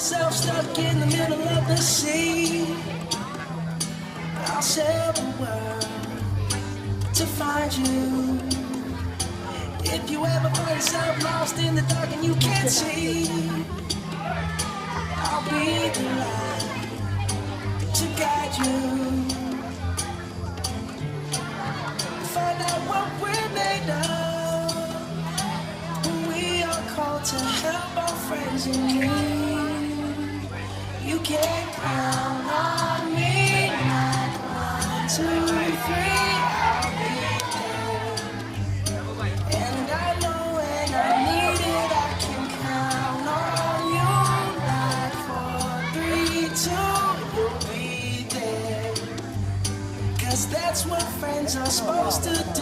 yourself stuck in the middle of the sea, I'll sail the world to find you. If you ever find yourself lost in the dark and you can't see, I'll be the light to guide you. Find out what we're made of when we are called to help our friends in need. You can count on me, like 1, 2, 3. That's what friends are supposed to do.